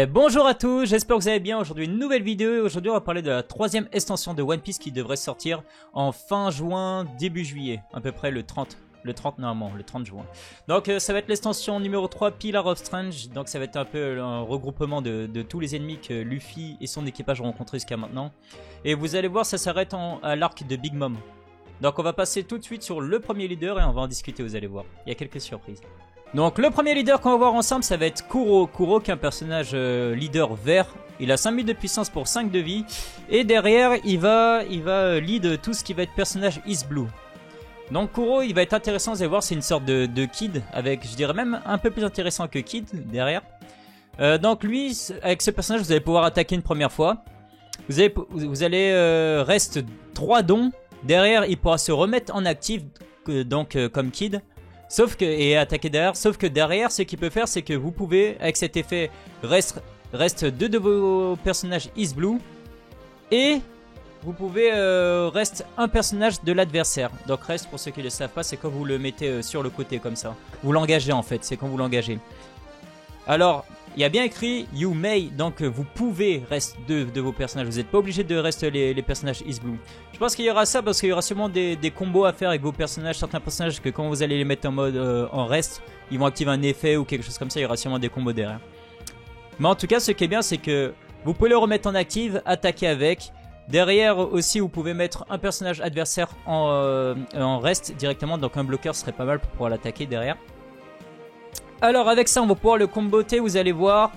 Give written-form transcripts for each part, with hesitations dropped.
Bonjour à tous, j'espère que vous allez bien. Aujourd'hui une nouvelle vidéo et aujourd'hui on va parler de la troisième extension de One Piece qui devrait sortir en fin juin, début juillet, à peu près le 30 normalement, le 30 juin. Donc ça va être l'extension numéro 3, Pillar of Strange. Donc ça va être un peu un regroupement de tous les ennemis que Luffy et son équipage ont rencontrés jusqu'à maintenant. Et vous allez voir, ça s'arrête à l'arc de Big Mom. Donc on va passer tout de suite sur le premier leader et on va en discuter, vous allez voir. Il y a quelques surprises. Donc le premier leader qu'on va voir ensemble, ça va être Kuro. Kuro qui est un personnage leader vert. Il a 5000 de puissance pour 5 de vie. Et derrière, il va lead tout ce qui va être personnage East Blue. Donc Kuro, il va être intéressant, vous allez voir, c'est une sorte de Kid. Avec, je dirais même, un peu plus intéressant que Kid derrière. Donc lui, avec ce personnage, vous allez pouvoir attaquer une première fois. Vous allez reste 3 dons. Derrière, il pourra se remettre en actif, donc comme Kid. Et attaquer derrière, sauf que derrière, ce qu'il peut faire, c'est que vous pouvez, avec cet effet, reste 2 de vos personnages East Blue, et vous pouvez reste un personnage de l'adversaire. Donc reste, pour ceux qui ne le savent pas, c'est quand vous le mettez sur le côté comme ça. Vous l'engagez en fait, c'est quand vous l'engagez. Alors, il y a bien écrit You may, donc vous pouvez rester 2 de vos personnages. Vous n'êtes pas obligé de rester les personnages East Blue. Je pense qu'il y aura ça parce qu'il y aura sûrement des combos à faire avec vos personnages. Certains personnages que quand vous allez les mettre en mode en reste, ils vont activer un effet ou quelque chose comme ça. Il y aura sûrement des combos derrière. Mais en tout cas, ce qui est bien, c'est que vous pouvez le remettre en active, attaquer avec. Derrière aussi, vous pouvez mettre un personnage adversaire en reste directement. Donc un bloqueur serait pas mal pour pouvoir l'attaquer derrière. Alors avec ça on va pouvoir le comboter, vous allez voir,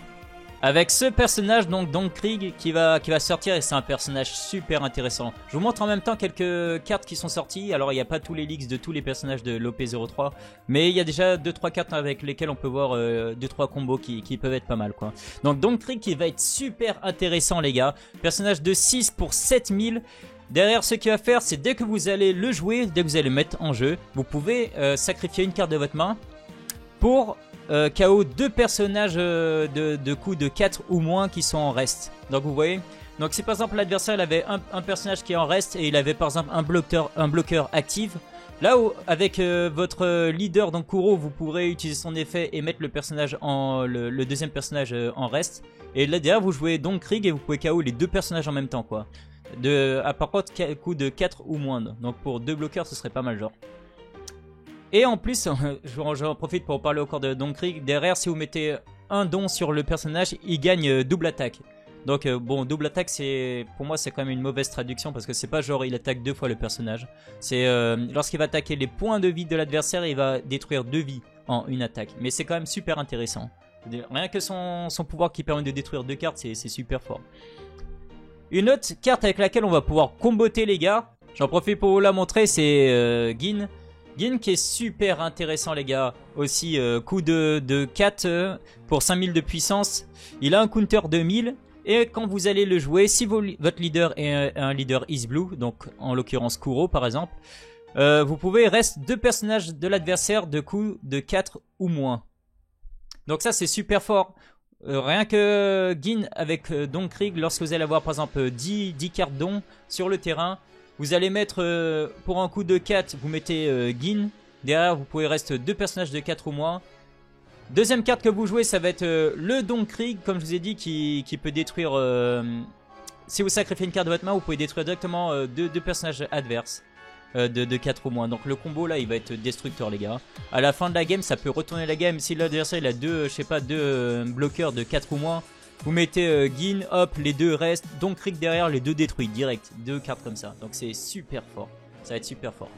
avec ce personnage donc Don Krieg qui va sortir, et c'est un personnage super intéressant. Je vous montre en même temps quelques cartes qui sont sorties. Alors il n'y a pas tous les leaks de tous les personnages de l'OP03, mais il y a déjà 2-3 cartes avec lesquelles on peut voir 2-3 combos qui peuvent être pas mal quoi. Donc Don Krieg qui va être super intéressant les gars, personnage de 6 pour 7000. Derrière, ce qu'il va faire, c'est dès que vous allez le jouer, dès que vous allez le mettre en jeu, vous pouvez sacrifier une carte de votre main pour KO 2 personnages de coups de 4 ou moins qui sont en reste. Donc vous voyez, donc si par exemple l'adversaire il avait un personnage qui est en reste et il avait par exemple un bloqueur actif, là où avec votre leader donc Kuro, vous pourrez utiliser son effet et mettre le personnage le deuxième personnage en reste. Et là derrière vous jouez donc Krieg et vous pouvez KO les 2 personnages en même temps quoi. Par contre coup de 4 ou moins. Donc pour 2 bloqueurs ce serait pas mal genre. Et en plus, j'en profite pour parler encore de Don Krieg. Derrière, si vous mettez un don sur le personnage, il gagne double attaque. Donc bon, double attaque, pour moi c'est quand même une mauvaise traduction parce que c'est pas genre il attaque 2 fois le personnage. C'est lorsqu'il va attaquer les points de vie de l'adversaire, il va détruire 2 vies en une attaque. Mais c'est quand même super intéressant. Rien que son pouvoir qui permet de détruire 2 cartes, c'est super fort. Une autre carte avec laquelle on va pouvoir comboter les gars, j'en profite pour vous la montrer, c'est Gin. Gin qui est super intéressant les gars, aussi coup de 4 pour 5000 de puissance, il a un counter de 1000 et quand vous allez le jouer, si votre leader est un leader East Blue, donc en l'occurrence Kuro par exemple, vous pouvez reste 2 personnages de l'adversaire de coups de 4 ou moins. Donc ça c'est super fort, rien que Gin avec Don Krieg, lorsque vous allez avoir par exemple 10 cartes Don sur le terrain, vous allez mettre, pour un coup de 4, vous mettez Gin. Derrière, vous pouvez rester 2 personnages de 4 ou moins. Deuxième carte que vous jouez, ça va être le Don Krieg, comme je vous ai dit, qui peut détruire... si vous sacrifiez une carte de votre main, vous pouvez détruire directement 2 personnages adverses de 4 ou moins. Donc le combo, là, il va être destructeur, les gars. À la fin de la game, ça peut retourner la game. Si l'adversaire, il a 2 bloqueurs de 4 ou moins, vous mettez Gin, hop, les 2 restent. Don Krieg derrière, les 2 détruits direct. 2 cartes comme ça. Donc c'est super fort. Ça va être super fort.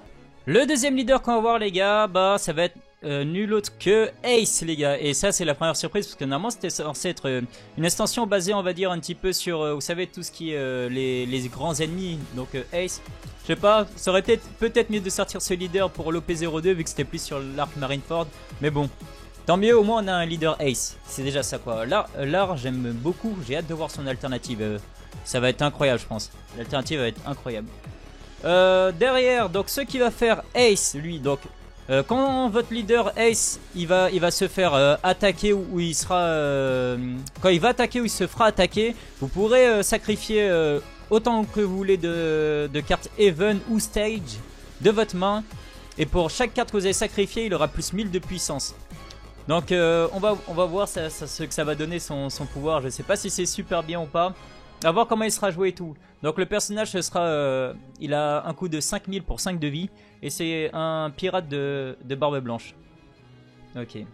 Le deuxième leader qu'on va voir les gars, bah ça va être nul autre que Ace les gars. Et ça c'est la première surprise parce que normalement c'était censé être une extension basée on va dire un petit peu sur, vous savez tout ce qui est les grands ennemis. Donc Ace, je sais pas, ça aurait peut-être mieux de sortir ce leader pour l'OP02 vu que c'était plus sur l'arc Marineford. Mais bon. Tant mieux, au moins on a un leader Ace. C'est déjà ça quoi. Là j'aime beaucoup. J'ai hâte de voir son alternative. Ça va être incroyable je pense. L'alternative va être incroyable. Derrière, donc ce qui va faire Ace, lui, donc Quand votre leader Ace il va se faire attaquer ou il sera quand il va attaquer ou il se fera attaquer, vous pourrez sacrifier autant que vous voulez de cartes Even ou Stage de votre main, et pour chaque carte que vous avez sacrifiée il aura plus 1000 de puissance. Donc on va voir ce que ça va donner son pouvoir. Je sais pas si c'est super bien ou pas, à voir comment il sera joué et tout. Donc le personnage ce sera il a un coût de 5000 pour 5 de vie. Et c'est un pirate de barbe blanche. Ok.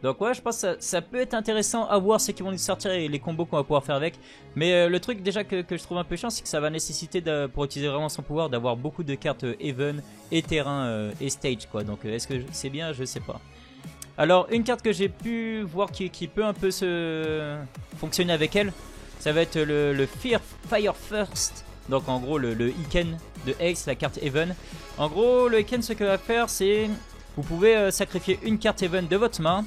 Donc ouais, je pense que ça peut être intéressant à voir ce qu'ils vont nous sortir et les combos qu'on va pouvoir faire avec. Mais le truc déjà que je trouve un peu chiant, c'est que ça va nécessiter pour utiliser vraiment son pouvoir d'avoir beaucoup de cartes Even et terrain et stage quoi. Donc est-ce que c'est bien? Je sais pas. Alors une carte que j'ai pu voir qui peut un peu fonctionner avec elle, ça va être le Fire First. Donc en gros le Iken de Ace, la carte Even. En gros le Iken, ce que va faire c'est vous pouvez sacrifier une carte Even de votre main.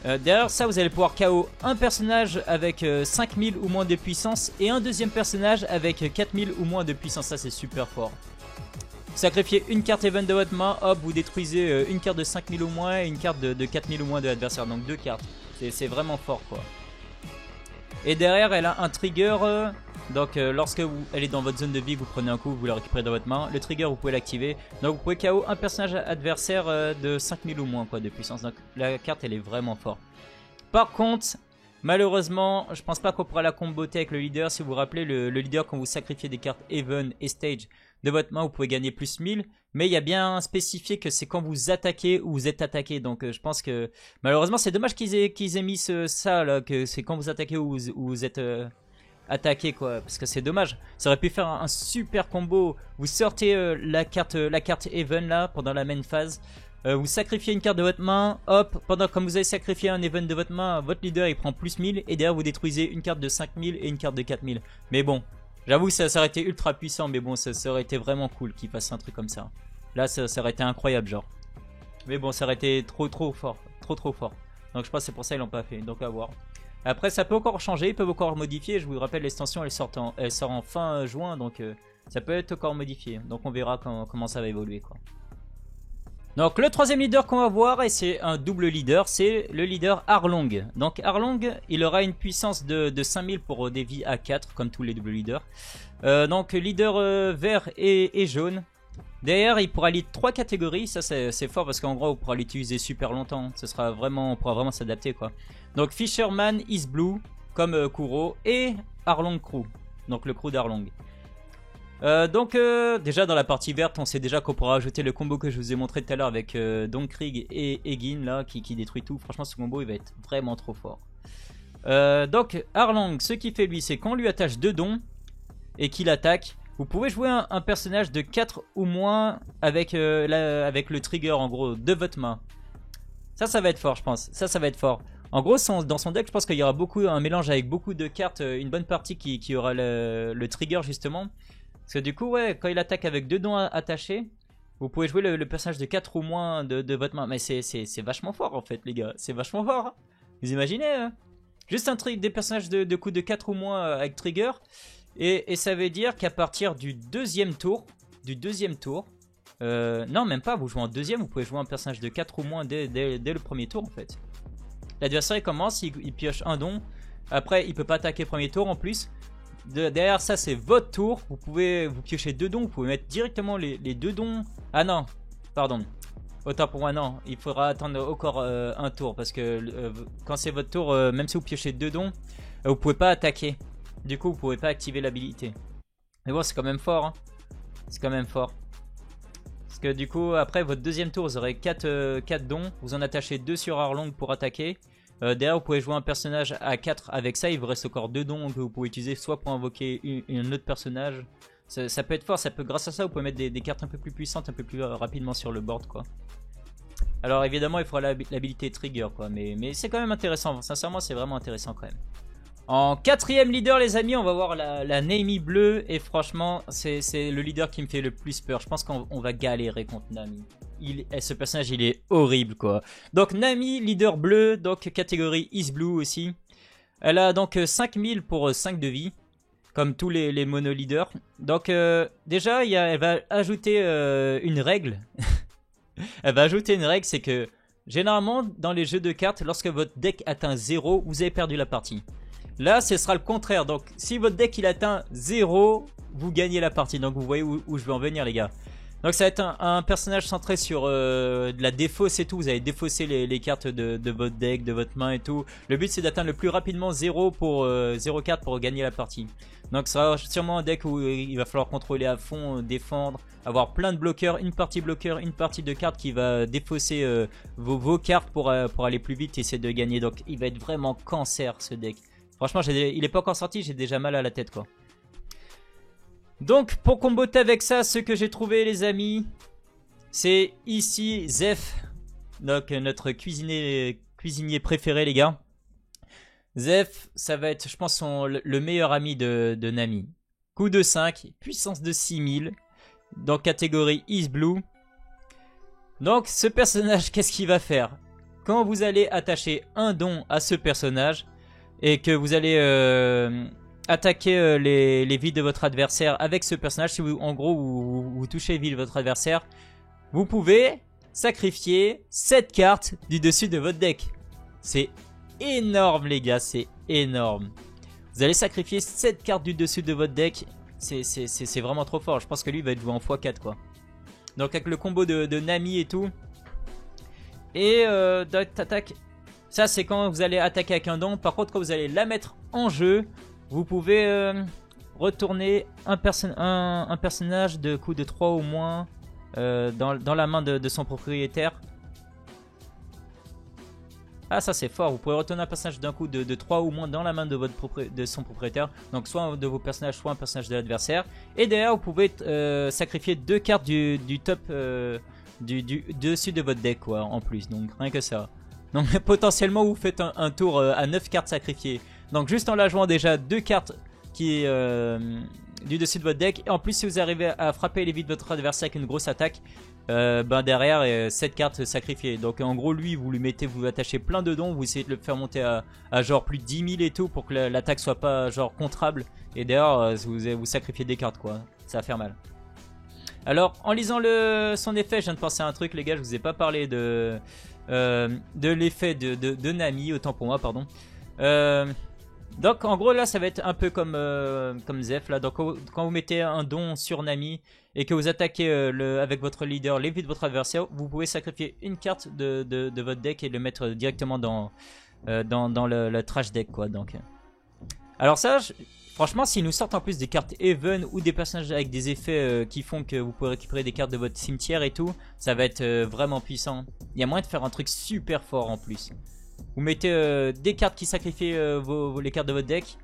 Derrière ça vous allez pouvoir KO un personnage avec 5000 ou moins de puissance et un deuxième personnage avec 4000 ou moins de puissance. Ça c'est super fort. Sacrifiez une carte Even de votre main, hop, vous détruisez une carte de 5000 ou moins et une carte de 4000 ou moins de l'adversaire. Donc deux cartes, c'est vraiment fort quoi. Et derrière elle a un trigger, donc lorsque elle est dans votre zone de vie, vous prenez un coup, vous la récupérez dans votre main. Le trigger vous pouvez l'activer, donc vous pouvez KO un personnage adversaire de 5000 ou moins quoi, de puissance. Donc la carte elle est vraiment forte. Par contre, malheureusement, je pense pas qu'on pourra la comboter avec le leader. Si vous vous rappelez, le leader, quand vous sacrifiez des cartes Even et Stage de votre main, vous pouvez gagner plus 1000. Mais il y a bien spécifié que c'est quand vous attaquez ou vous êtes attaqué. Donc je pense que malheureusement c'est dommage qu'ils aient mis ça là, que c'est quand vous attaquez ou vous êtes attaqué quoi. Parce que c'est dommage. Ça aurait pu faire un super combo. Vous sortez la carte Even là pendant la main phase. Vous sacrifiez une carte de votre main, hop, comme vous avez sacrifié un event de votre main, votre leader il prend plus 1000 et derrière vous détruisez une carte de 5000 et une carte de 4000. Mais bon, j'avoue ça aurait été ultra puissant, mais bon ça aurait été vraiment cool qu'il fasse un truc comme ça. Là ça aurait été incroyable genre. Mais bon ça aurait été trop fort, trop fort. Donc je pense que c'est pour ça qu'ils l'ont pas fait, donc à voir. Après ça peut encore changer, ils peuvent encore modifier, je vous rappelle l'extension elle sort en fin juin, donc ça peut être encore modifié. Donc on verra comment ça va évoluer quoi. Donc le troisième leader qu'on va voir, et c'est un double leader, c'est le leader Arlong. Donc Arlong, il aura une puissance de 5000 pour des vies à 4, comme tous les double leaders. Donc leader vert et jaune. Derrière, il pourra lead 3 catégories, ça c'est fort parce qu'en gros, on pourra l'utiliser super longtemps. On pourra vraiment s'adapter quoi. Donc Fisherman is Blue, comme Kuro, et Arlong Crew, donc le crew d'Arlong. Déjà dans la partie verte on sait déjà qu'on pourra ajouter le combo que je vous ai montré tout à l'heure avec Don Krieg et Egin là qui détruit tout. Franchement ce combo il va être vraiment trop fort. Donc Arlong, ce qu'il fait lui c'est qu'on lui attache 2 dons et qu'il attaque. Vous pouvez jouer un personnage de 4 ou moins avec le trigger en gros de votre main. Ça va être fort je pense, ça va être fort. En gros dans son deck je pense qu'il y aura un mélange avec beaucoup de cartes, une bonne partie qui aura le trigger justement. Parce que du coup, ouais, quand il attaque avec 2 dons attachés, vous pouvez jouer le personnage de 4 ou moins de votre main. Mais c'est vachement fort en fait, les gars. C'est vachement fort. Hein. Vous imaginez hein. Juste un truc, des personnages de coups de 4 ou moins avec trigger. Et ça veut dire qu'à partir du deuxième tour, non, même pas, vous jouez en deuxième, vous pouvez jouer un personnage de 4 ou moins dès le premier tour en fait. L'adversaire il commence, il pioche un don. Après, il peut pas attaquer premier tour en plus. Derrière ça c'est votre tour, vous piochez 2 dons, vous pouvez mettre directement les 2 dons. Ah non, pardon, autant pour moi non, il faudra attendre encore un tour parce que quand c'est votre tour, même si vous piochez 2 dons, vous pouvez pas attaquer. Du coup vous pouvez pas activer l'habilité. Mais bon c'est quand même fort, hein. C'est quand même fort. Parce que du coup après votre deuxième tour vous aurez 4 dons, vous en attachez 2 sur Arlong pour attaquer. Derrière vous pouvez jouer un personnage à 4 avec ça, il vous reste encore 2 dons que vous pouvez utiliser soit pour invoquer un autre personnage. Ça peut être fort, grâce à ça vous pouvez mettre des cartes un peu plus puissantes, un peu plus rapidement sur le board quoi. Alors évidemment il faudra l'habilité trigger quoi, mais c'est quand même intéressant, sincèrement c'est vraiment intéressant quand même. En quatrième leader les amis, on va voir la Nami bleue et franchement c'est le leader qui me fait le plus peur. Je pense qu'on va galérer contre Nami. Ce personnage il est horrible quoi. Donc Nami, leader bleu, donc catégorie Is Blue aussi. Elle a donc 5000 pour 5 de vie, comme tous les mono leaders. Donc déjà elle va ajouter une règle. Elle va ajouter une règle, c'est que généralement dans les jeux de cartes, lorsque votre deck atteint 0, vous avez perdu la partie. Là, ce sera le contraire. Donc, si votre deck il atteint 0, vous gagnez la partie. Donc, vous voyez où je veux en venir, les gars. Donc, ça va être un personnage centré sur de la défausse et tout. Vous allez défausser les cartes de votre deck, de votre main et tout. Le but, c'est d'atteindre le plus rapidement 0 pour 0,4 pour gagner la partie. Donc, ça sera sûrement un deck où il va falloir contrôler à fond, défendre, avoir plein de bloqueurs, une partie bloqueur, une partie de cartes qui va défausser vos cartes pour aller plus vite et essayer de gagner. Donc, il va être vraiment cancer, ce deck. Franchement, il est pas encore sorti, j'ai déjà mal à la tête, quoi. Donc, pour comboter avec ça, ce que j'ai trouvé, les amis, c'est ici Zeph, donc notre cuisinier préféré, les gars. Zeph, ça va être, je pense, le meilleur ami de Nami. Coup de 5, puissance de 6000, dans catégorie Is Blue. Donc, ce personnage, qu'est-ce qu'il va faire? Quand vous allez attacher un don à ce personnage, et que vous allez attaquer les villes de votre adversaire avec ce personnage, si vous, en gros vous touchez les villes de votre adversaire, vous pouvez sacrifier 7 cartes du dessus de votre deck. C'est énorme, les gars, c'est énorme. Vous allez sacrifier 7 cartes du dessus de votre deck, c'est vraiment trop fort. Je pense que lui va être joué en x4, quoi. Donc avec le combo de Nami et tout. Et t'attaques. Ça, c'est quand vous allez attaquer avec un don. Par contre, quand vous allez la mettre en jeu, vous pouvez retourner un personnage de coup de 3 ou moins dans la main de son propriétaire. Ah, ça c'est fort. Vous pouvez retourner un personnage d'un coup de 3 ou moins dans la main de son propriétaire. Donc soit un de vos personnages, soit un personnage de l'adversaire. Et derrière, vous pouvez sacrifier 2 cartes du top du dessus de votre deck, quoi, en plus. Donc rien que ça. Donc potentiellement vous faites un tour à 9 cartes sacrifiées. Donc juste en la jouant déjà 2 cartes qui du dessus de votre deck. Et en plus si vous arrivez à frapper les vies de votre adversaire avec une grosse attaque, ben derrière 7 cartes sacrifiées. Donc en gros lui vous lui mettez, vous attachez plein de dons, vous essayez de le faire monter à genre plus de 10 000 et tout pour que l'attaque soit pas genre contrable. Et derrière vous sacrifiez des cartes, quoi. Ça va faire mal. Alors en lisant son effet, je viens de penser à un truc, les gars, je vous ai pas parlé de l'effet de Nami, autant pour moi, pardon. Donc en gros là ça va être un peu comme Zeph là. Donc quand vous mettez un don sur Nami et que vous attaquez avec votre leader les vies de votre adversaire, vous pouvez sacrifier une carte de votre deck et le mettre directement dans le trash deck, quoi. Donc alors ça, franchement, s'ils nous sortent en plus des cartes even ou des personnages avec des effets qui font que vous pouvez récupérer des cartes de votre cimetière et tout, ça va être vraiment puissant. Il y a moyen de faire un truc super fort en plus. Vous mettez des cartes qui sacrifient les cartes de votre deck,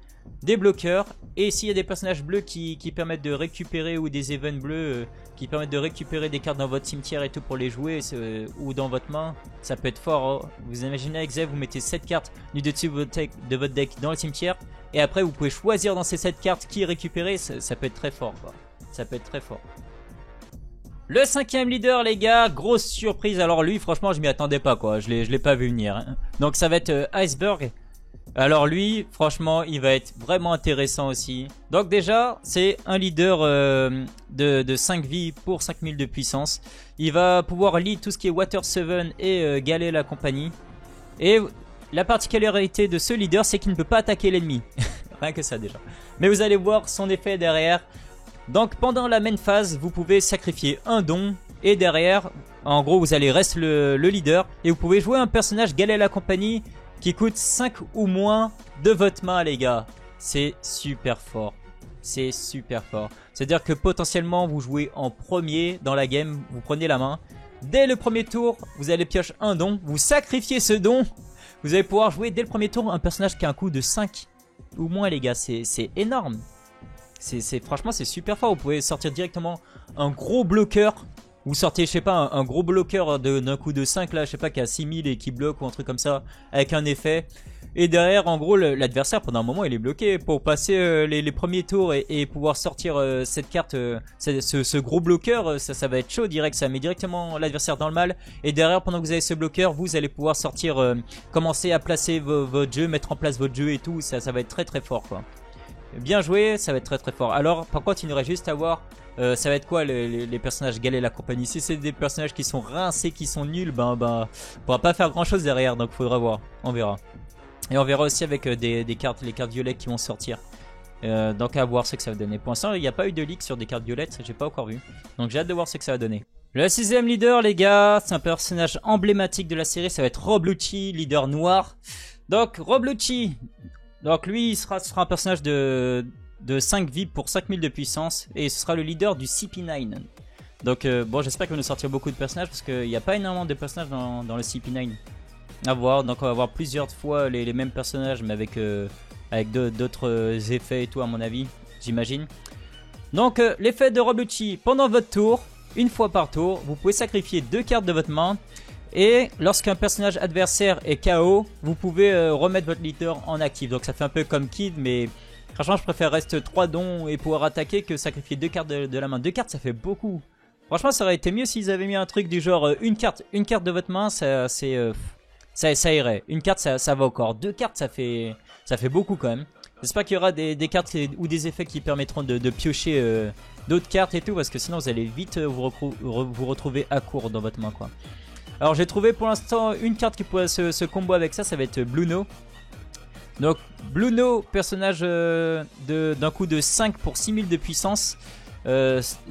des bloqueurs, et s'il y a des personnages bleus qui permettent de récupérer, ou des events bleus qui permettent de récupérer des cartes dans votre cimetière et tout pour les jouer, ou dans votre main, ça peut être fort. Hein. Vous imaginez avec Zeph, vous mettez 7 cartes du dessus de votre deck dans le cimetière, et après vous pouvez choisir dans ces 7 cartes qui récupérer, ça peut être très fort, quoi. Ça peut être très fort. Le 5ème leader, les gars, grosse surprise. Alors lui, franchement, je m'y attendais pas, quoi. Je l'ai pas vu venir. Hein. Donc ça va être Iceberg. Alors lui, franchement, il va être vraiment intéressant aussi. Donc déjà, c'est un leader de 5 vies pour 5000 de puissance. Il va pouvoir lead tout ce qui est Water 7 et Galer la compagnie. Et la particularité de ce leader, c'est qu'il ne peut pas attaquer l'ennemi. Rien que ça déjà. Mais vous allez voir son effet derrière. Donc pendant la main phase, vous pouvez sacrifier un don. Et derrière, en gros, vous allez rester le leader. Et vous pouvez jouer un personnage Galer la compagnie qui coûte 5 ou moins de votre main, les gars. C'est super fort. C'est super fort. C'est-à-dire que potentiellement, vous jouez en premier dans la game. Vous prenez la main. Dès le premier tour, vous allez piocher un don. Vous sacrifiez ce don. Vous allez pouvoir jouer dès le premier tour un personnage qui a un coût de 5 ou moins, les gars. C'est énorme. Franchement, c'est super fort. Vous pouvez sortir directement un gros bloqueur. Vous sortez, je sais pas, un gros bloqueur d'un coup de 5 là, je sais pas, qui a 6000 et qui bloque ou un truc comme ça, avec un effet. Et derrière, en gros, l'adversaire, pendant un moment, il est bloqué. Pour passer les premiers tours et pouvoir sortir cette carte, ce gros bloqueur, ça va être chaud direct. Ça met directement l'adversaire dans le mal. Et derrière, pendant que vous avez ce bloqueur, vous allez pouvoir sortir, commencer à placer votre jeu, mettre en place votre jeu et tout. Ça va être très très fort, quoi. bien joué, ça va être très très fort. Alors par contre il nous reste juste à voir ça va être quoi les personnages Gale et la compagnie. Si c'est des personnages qui sont rincés, qui sont nuls, on pourra pas faire grand chose derrière, donc faudra voir, on verra. Et on verra aussi avec des cartes, les cartes violettes qui vont sortir. Donc à voir ce que ça va donner. Pour l'instant il n'y a pas eu de leak sur des cartes violettes, j'ai pas encore vu. Donc j'ai hâte de voir ce que ça va donner. Le 6ème leader les gars, c'est un personnage emblématique de la série, ça va être Rob Lucci, leader noir. Donc Rob Lucci, donc lui il sera un personnage de 5 vies pour 5000 de puissance. Et ce sera le leader du CP9. Donc bon j'espère qu'il va nous sortir beaucoup de personnages, parce qu'il n'y a pas énormément de personnages dans le CP9. À voir, donc on va voir plusieurs fois les mêmes personnages, mais avec d'autres effets et tout à mon avis, j'imagine. Donc l'effet de Rob Lucci, pendant votre tour, une fois par tour, vous pouvez sacrifier 2 cartes de votre main. Et lorsqu'un personnage adversaire est KO, vous pouvez remettre votre leader en actif. Donc ça fait un peu comme Kid, mais franchement je préfère rester 3 dons et pouvoir attaquer que sacrifier 2 cartes de la main. 2 cartes ça fait beaucoup. Franchement ça aurait été mieux s'ils avaient mis un truc du genre une carte de votre main, ça irait. Une carte ça va encore. 2 cartes ça fait beaucoup quand même. J'espère qu'il y aura des cartes ou des effets qui permettront de piocher d'autres cartes et tout, parce que sinon vous allez vite vous retrouver à court dans votre main quoi. Alors j'ai trouvé pour l'instant une carte qui pourrait se combo avec ça, ça va être Bluno. Donc Bluno, personnage d'un coup de 5 pour 6000 de puissance,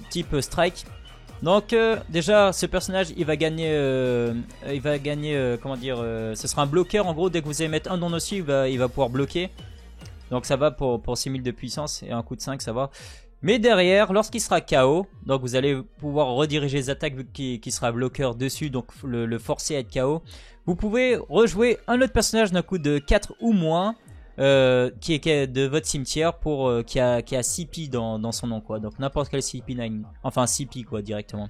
type strike. Donc déjà ce personnage il va gagner comment dire, ce sera un bloqueur en gros. Dès que vous allez mettre un don dessus il va pouvoir bloquer. Donc ça va pour 6000 de puissance et un coup de 5 ça va. Mais derrière, lorsqu'il sera KO, donc vous allez pouvoir rediriger les attaques vu qu'il sera bloqueur dessus, donc le forcer à être KO. Vous pouvez rejouer un autre personnage d'un coup de 4 ou moins, qui est de votre cimetière, qui a CP dans son nom quoi. Donc n'importe quel CP9, enfin CP quoi directement.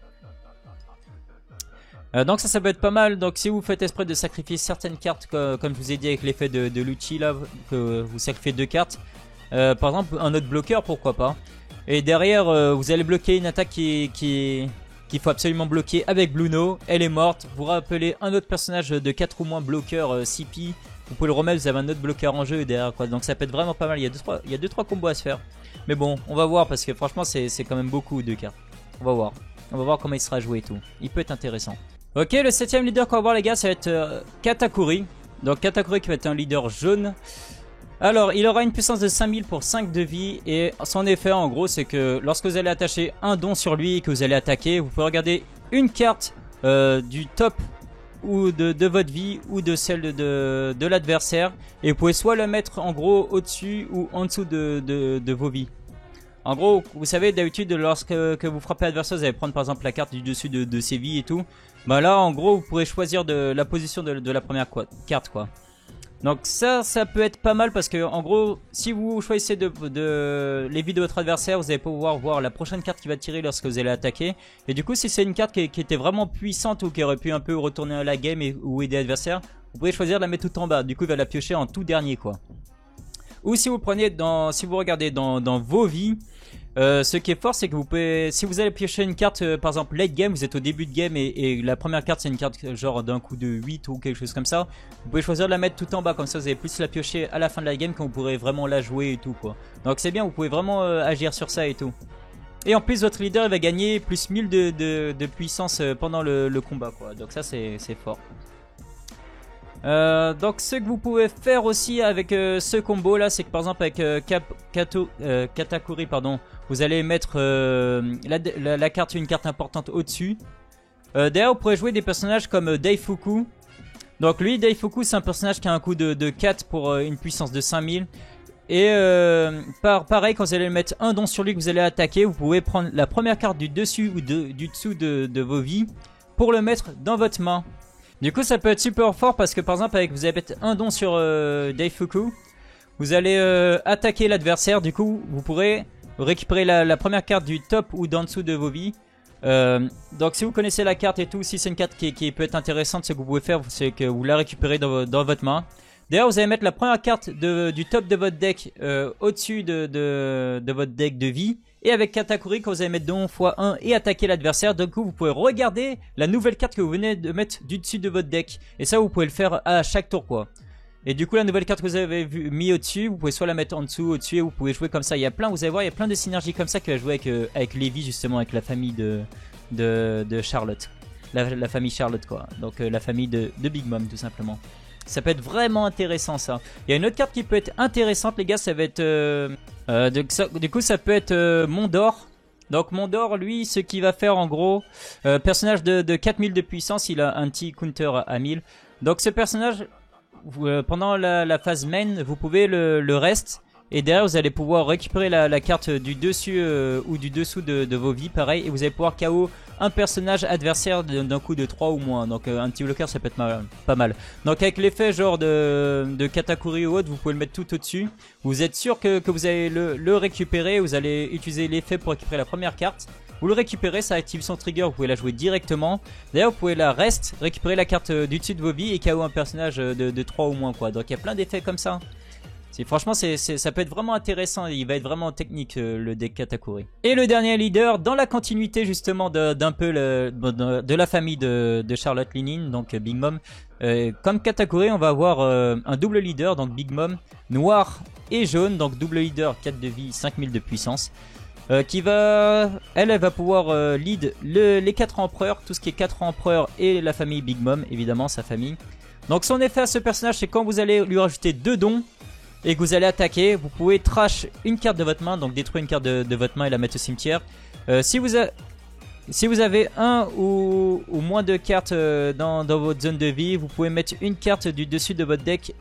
Donc ça peut être pas mal. Donc si vous faites esprit de sacrifier certaines cartes, comme je vous ai dit avec l'effet de Lucci là, que vous sacrifiez 2 cartes, par exemple un autre bloqueur pourquoi pas. Et derrière vous allez bloquer une attaque qu'il faut absolument bloquer avec Bluno. Elle est morte. Vous rappelez un autre personnage de 4 ou moins bloqueur CP. Vous pouvez le remettre, vous avez un autre bloqueur en jeu derrière quoi. Donc ça peut être vraiment pas mal. Il y a 2-3 combos à se faire. Mais bon, on va voir parce que franchement c'est quand même beaucoup de cartes. On va voir. On va voir comment il sera joué et tout. Il peut être intéressant. Ok, le 7ème leader qu'on va voir les gars, ça va être Katakuri. Donc Katakuri qui va être un leader jaune. Alors, il aura une puissance de 5000 pour 5 de vie. Et son effet en gros c'est que lorsque vous allez attacher un don sur lui et que vous allez attaquer, vous pouvez regarder une carte du top ou de votre vie ou de celle de l'adversaire. Et vous pouvez soit le mettre en gros au-dessus ou en dessous de vos vies. En gros, vous savez d'habitude lorsque vous frappez l'adversaire, vous allez prendre par exemple la carte du dessus de ses vies et tout. Bah là en gros vous pourrez choisir la position de la première carte quoi. Donc ça peut être pas mal parce que en gros si vous choisissez les vies de votre adversaire, vous allez pouvoir voir la prochaine carte qui va tirer lorsque vous allez attaquer. Et du coup si c'est une carte qui était vraiment puissante ou qui aurait pu un peu retourner la game ou aider l'adversaire, vous pouvez choisir de la mettre tout en bas. Du coup il va la piocher en tout dernier quoi. Ou si vous prenez si vous regardez dans vos vies, ce qui est fort c'est que vous pouvez, si vous allez piocher une carte par exemple late game, vous êtes au début de game et la première carte c'est une carte genre d'un coup de 8 ou quelque chose comme ça, vous pouvez choisir de la mettre tout en bas, comme ça vous allez plus la piocher à la fin de la game quand vous pourrez vraiment la jouer et tout quoi. Donc c'est bien, vous pouvez vraiment agir sur ça et tout. Et en plus votre leader il va gagner plus 1000 de puissance pendant le combat quoi, donc ça c'est fort. Donc ce que vous pouvez faire aussi avec ce combo là, c'est que par exemple avec Katakuri pardon, vous allez mettre la carte, une carte importante au-dessus. D'ailleurs vous pourrez jouer des personnages comme Daifuku. Donc lui Daifuku c'est un personnage qui a un coup de 4 pour une puissance de 5000. Et pareil quand vous allez mettre un don sur lui que vous allez attaquer, vous pouvez prendre la première carte du dessus ou du dessous de vos vies pour le mettre dans votre main. Du coup ça peut être super fort parce que par exemple avec vous allez mettre un don sur Daifuku, vous allez attaquer l'adversaire, du coup vous pourrez récupérer la première carte du top ou d'en dessous de vos vies. Donc si vous connaissez la carte et tout, si c'est une carte qui peut être intéressante, ce que vous pouvez faire c'est que vous la récupérez dans votre main. D'ailleurs vous allez mettre la première carte du top de votre deck au-dessus de votre deck de vie. Et avec Katakuri, quand vous allez mettre don x1 et attaquer l'adversaire, du coup vous pouvez regarder la nouvelle carte que vous venez de mettre du dessus de votre deck. Et ça vous pouvez le faire à chaque tour quoi. Et du coup, la nouvelle carte que vous avez mis au-dessus, vous pouvez soit la mettre en dessous, au-dessus, et vous pouvez jouer comme ça. Il y a plein, vous allez voir, il y a plein de synergies comme ça qui va jouer avec Levi, justement, avec la famille de Charlotte. La famille Charlotte, quoi. Donc, la famille de Big Mom, tout simplement. Ça peut être vraiment intéressant, ça. Il y a une autre carte qui peut être intéressante, les gars, ça va être... du coup, ça peut être Mondor. Donc Mondor, lui, ce qu'il va faire en gros, personnage de 4000 de puissance, il a un petit counter à 1000. Donc ce personnage, pendant la phase main, vous pouvez le rest. Et derrière, vous allez pouvoir récupérer la carte du dessus ou du dessous de vos vies, pareil. Et vous allez pouvoir KO un personnage adversaire d'un coup de 3 ou moins. Donc un petit bloqueur, ça peut être pas mal. Donc avec l'effet genre de Katakuri ou autre, vous pouvez le mettre tout au-dessus. Vous êtes sûr que vous allez le récupérer. Vous allez utiliser l'effet pour récupérer la première carte. Vous le récupérez, ça active son trigger, vous pouvez la jouer directement. D'ailleurs, vous pouvez la rest, récupérer la carte du dessus de vos vies et KO un personnage de 3 ou moins, quoi. Donc il y a plein d'effets comme ça. Franchement, ça peut être vraiment intéressant. Il va être vraiment technique, le deck Katakuri. Et le dernier leader, dans la continuité justement d'un peu de la famille de Charlotte Linin, donc Big Mom. Comme Katakuri, on va avoir un double leader, donc Big Mom, noir et jaune. Donc double leader, 4 de vie, 5000 de puissance. Elle va pouvoir lead les 4 empereurs, tout ce qui est 4 empereurs et la famille Big Mom, évidemment, sa famille. Donc son effet à ce personnage, c'est quand vous allez lui rajouter 2 dons et que vous allez attaquer, vous pouvez trash une carte de votre main, donc détruire une carte de votre main et la mettre au cimetière. Si vous avez un ou moins de cartes dans votre zone de vie, vous pouvez mettre une carte du dessus de votre deck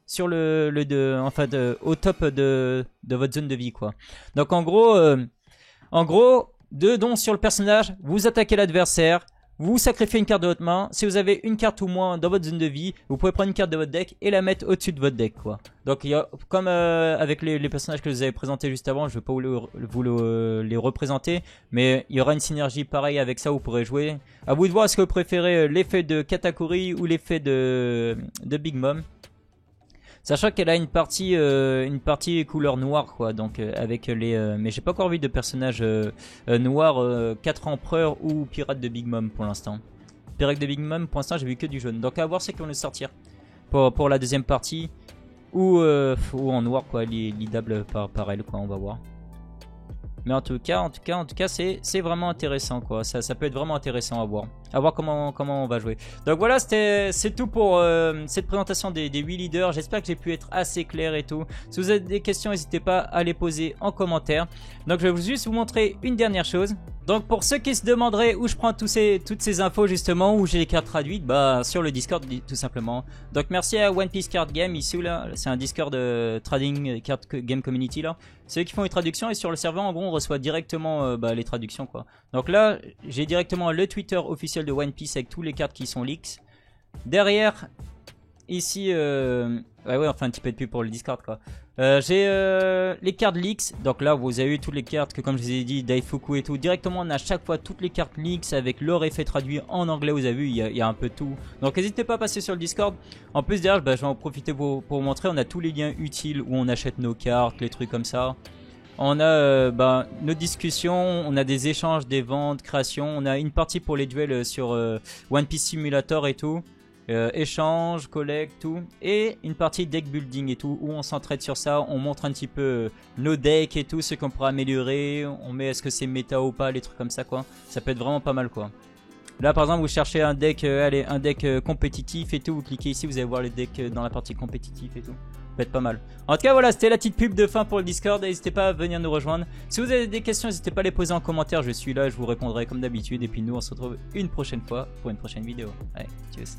sur au top de votre zone de vie, quoi. Donc en gros, 2 dons sur le personnage, vous attaquez l'adversaire. Vous sacrifiez une carte de votre main. Si vous avez une carte ou moins dans votre zone de vie, vous pouvez prendre une carte de votre deck et la mettre au-dessus de votre deck, quoi. Donc il y a, comme avec les personnages que je vous avais présentés juste avant, je ne vais pas les représenter, mais il y aura une synergie pareille avec ça, vous pourrez jouer. À vous de voir, est-ce que vous préférez l'effet de Katakuri ou l'effet de Big Mom. Sachant qu'elle a une partie couleur noire, quoi, donc avec mais j'ai pas encore vu de personnage noir 4 empereurs ou pirate de Big Mom pour l'instant. Pirate de Big Mom pour l'instant j'ai vu que du jaune. Donc à voir c'est qu'on le sortir pour la deuxième partie ou en noir, quoi, lidable par elle, quoi, on va voir. Mais en tout cas c'est vraiment intéressant, quoi. Ça peut être vraiment intéressant à voir. À voir comment on va jouer. Donc voilà, c'est tout pour cette présentation des 8 leaders. J'espère que j'ai pu être assez clair et tout. Si vous avez des questions, n'hésitez pas à les poser en commentaire. Donc je vais juste vous montrer une dernière chose. Donc pour ceux qui se demanderaient où je prends toutes ces infos justement, où j'ai les cartes traduites, bah sur le Discord tout simplement. Donc merci à One Piece Card Game ici là, c'est un Discord de trading card game community là. C'est eux qui font les traductions et sur le serveur en gros on reçoit directement les traductions, quoi. Donc là j'ai directement le Twitter officiel de One Piece avec tous les cartes qui sont leaks. Derrière ici ouais, enfin un petit peu de pub pour le Discord, quoi. J'ai les cartes leaks. Donc là vous avez eu toutes les cartes que, comme je vous ai dit, Daifuku et tout. Directement on a à chaque fois toutes les cartes leaks avec leur effet traduit en anglais. Vous avez vu, il y a un peu tout. Donc n'hésitez pas à passer sur le Discord. En plus derrière je vais en profiter pour vous montrer. On a tous les liens utiles où on achète nos cartes, les trucs comme ça. On a nos discussions, on a des échanges, des ventes, créations. On a une partie pour les duels sur One Piece Simulator et tout. Échange, collecte, tout. Et une partie deck building et tout, où on s'entraide sur ça. On montre un petit peu nos decks et tout, ce qu'on pourra améliorer. On met est-ce que c'est méta ou pas, les trucs comme ça, quoi. Ça peut être vraiment pas mal, quoi. Là par exemple vous cherchez un deck, compétitif et tout. Vous cliquez ici, vous allez voir les decks dans la partie compétitif et tout. Ça peut être pas mal. En tout cas voilà, c'était la petite pub de fin pour le Discord. N'hésitez pas à venir nous rejoindre. Si vous avez des questions, n'hésitez pas à les poser en commentaire. Je suis là, je vous répondrai comme d'habitude. Et puis nous on se retrouve une prochaine fois pour une prochaine vidéo. Allez, tchuss.